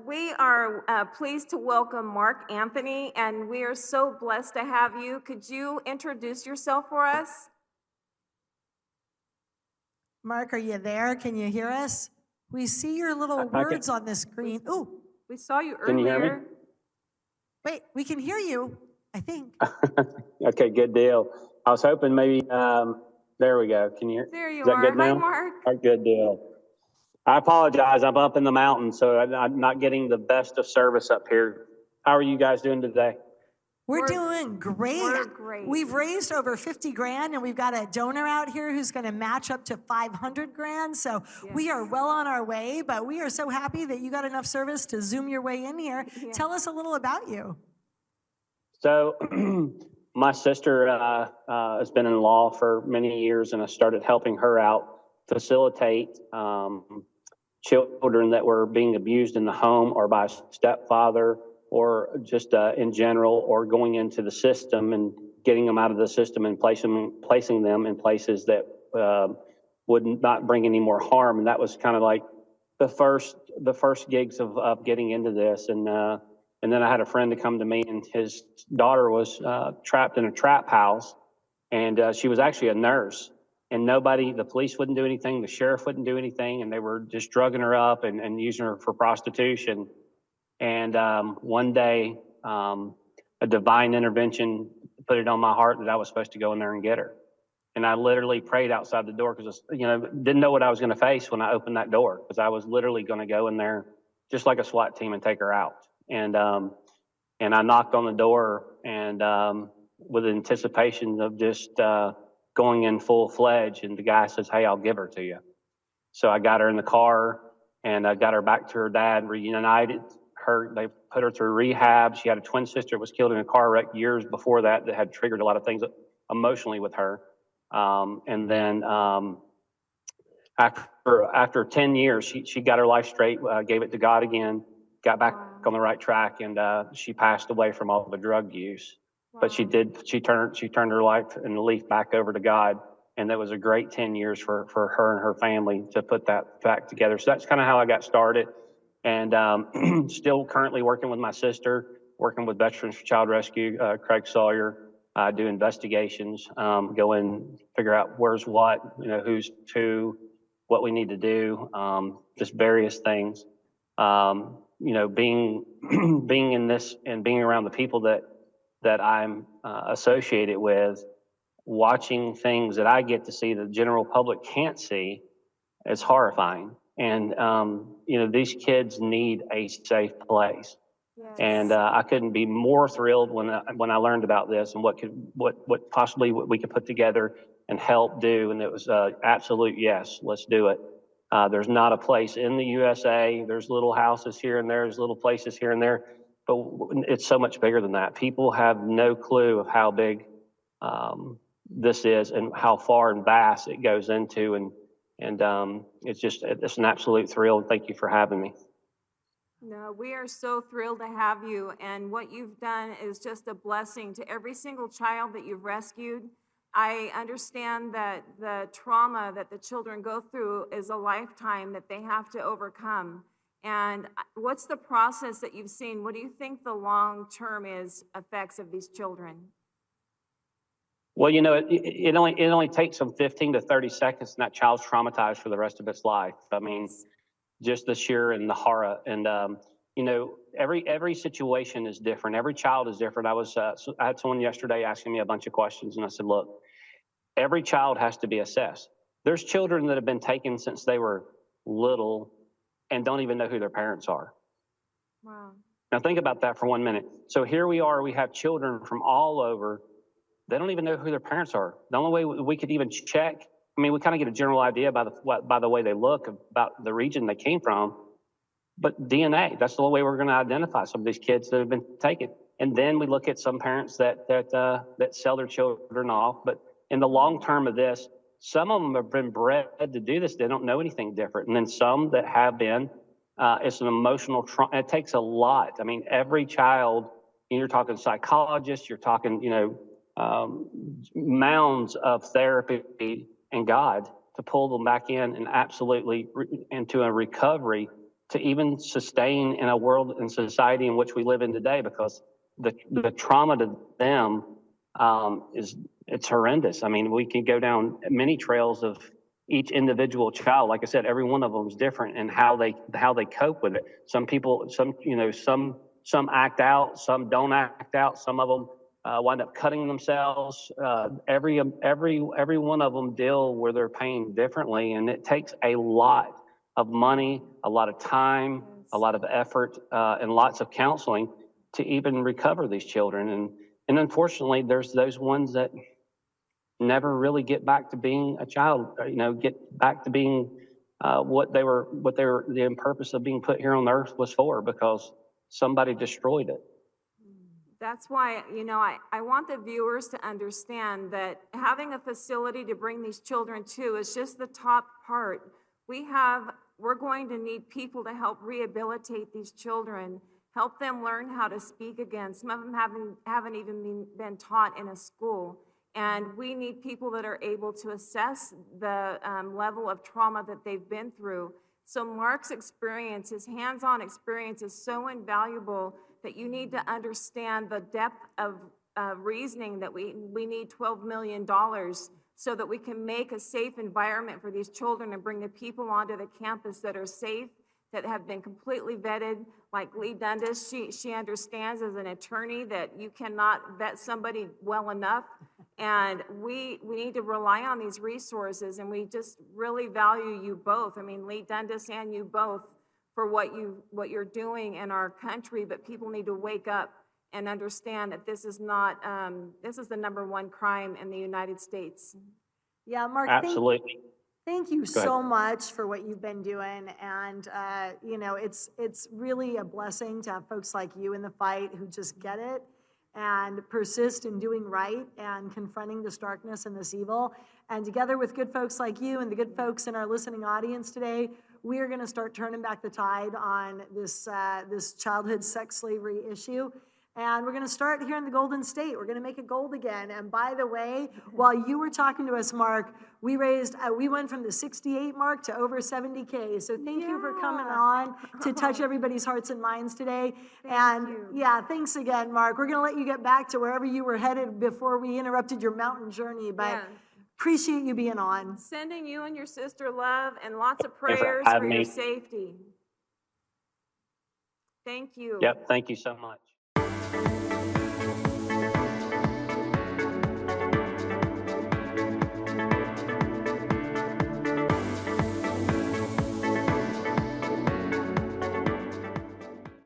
We are pleased to welcome Mark Anthony, and we are so blessed to have you. Could you introduce yourself for us? Mark, are you there? Can you hear us? We see your little words on the screen. Ooh, We saw you Can you hear me? earlier. wait, we can hear you, I think. Okay, good deal. I was hoping maybe, there we go. Can you hear? There you Is that are. good now? Hi, Mark. All right, good deal. I apologize. I'm up in the mountains, so I'm not getting the best of service up here. How are you guys doing today? We're doing great. We're great. We've raised over 50 grand, and we've got a donor out here who's going to match up to 500 grand. So we are well on our way, but we are so happy that you got enough service to Zoom your way in here. Yeah. Tell us a little about you. So my sister has been in law for many years, and I started helping her out facilitate children that were being abused in the home or by a stepfather or just in general, or going into the system and getting them out of the system and placing them in places that would not bring any more harm. And that was kind of like the first gigs of getting into this. And then I had a friend to come to me, and his daughter was trapped in a trap house, and she was actually a nurse. And the police wouldn't do anything, the sheriff wouldn't do anything, and they were just drugging her up and using her for prostitution. And one day, a divine intervention put it on my heart that I was supposed to go in there and get her. And I literally prayed outside the door because, didn't know what I was going to face when I opened that door, because I was literally going to go in there just like a SWAT team and take her out. And I knocked on the door, and with anticipation of just going in full-fledged, and the guy says, "Hey, I'll give her to you." So I got her in the car, and I got her back to her dad, reunited her. They put her through rehab. She had a twin sister that was killed in a car wreck years before that had triggered a lot of things emotionally with her. And then after 10 years, she got her life straight, gave it to God again, got back on the right track, and she passed away from all the drug use. But she turned her life and the leaf back over to God. And that was a great 10 years for her and her family to put that back together. So that's kind of how I got started. And still currently working with my sister, working with Veterans for Child Rescue, Craig Sawyer. I do investigations, go in, figure out where's what, who's who, what we need to do, just various things. Being in this and being around the people that I'm associated with, watching things that I get to see the general public can't see, is horrifying. And these kids need a safe place. Yes. And I couldn't be more thrilled when I learned about this and what possibly we could put together and help do. And it was absolute yes, let's do it. There's not a place in the USA. There's little houses here and there. There's little places here and there. But it's so much bigger than that. People have no clue of how big this is and how far and vast it goes into. And it's an absolute thrill. Thank you for having me. No, we are so thrilled to have you. And what you've done is just a blessing to every single child that you've rescued. I understand that the trauma that the children go through is a lifetime that they have to overcome. And what's the process that you've seen? What do you think the long-term effects of these children? Well, it only takes them 15 to 30 seconds, and that child's traumatized for the rest of its life. I mean, just the sheer and the horror. And, every situation is different. Every child is different. I had someone yesterday asking me a bunch of questions, and I said, look, every child has to be assessed. There's children that have been taken since they were little and don't even know who their parents are. Wow. Now think about that for 1 minute. So here we are, we have children from all over. They don't even know who their parents are. The only way we could even check, we kind of get a general idea by the way they look about the region they came from. But DNA, that's the only way we're going to identify some of these kids that have been taken. And then we look at some parents that sell their children off. But in the long term of this, some of them have been bred to do this. They don't know anything different. And then some that have been, it's an emotional trauma. It takes a lot. Every child, you're talking psychologists, you're talking, mounds of therapy and God to pull them back in and absolutely into a recovery to even sustain in a world and society in which we live in today, because the trauma to them it's horrendous. I mean, we can go down many trails of each individual child. Like I said, every one of them is different in how they cope with it. Some people, some act out, some don't act out. Some of them wind up cutting themselves. Every one of them deal with their pain differently, and it takes a lot of money, a lot of time, a lot of effort, and lots of counseling to even recover these children. And unfortunately, there's those ones that never really get back to being a child, get back to being what the purpose of being put here on earth was for, because somebody destroyed it. That's why, I want the viewers to understand that having a facility to bring these children to is just the top part. We're going to need people to help rehabilitate these children, help them learn how to speak again. Some of them haven't even been taught in a school. And we need people that are able to assess the level of trauma that they've been through. So Mark's experience, his hands-on experience, is so invaluable that you need to understand the depth of reasoning that we need $12 million so that we can make a safe environment for these children and bring the people onto the campus that are safe, that have been completely vetted. Like Lee Dundas, she understands as an attorney that you cannot vet somebody well enough. And we need to rely on these resources, and we just really value you both. I mean, Lee Dundas and you both for what you're doing in our country, but people need to wake up and understand that this is not, this is the #1 crime in the United States. Yeah, Mark, absolutely. Thank you so much for what you've been doing. And, it's really a blessing to have folks like you in the fight who just get it and persist in doing right and confronting this darkness and this evil. And together with good folks like you and the good folks in our listening audience today, we are going to start turning back the tide on this childhood sex slavery issue. And we're going to start here in the Golden State. We're going to make it gold again. And by the way, while you were talking to us, Mark, we went from the 68 mark to over 70K. So thank you for coming on to touch everybody's hearts and minds today. Thanks again, Mark. We're going to let you get back to wherever you were headed before we interrupted your mountain journey. But appreciate you being on. Sending you and your sister love and lots of prayers for your safety. Thank you. Yep, thank you so much.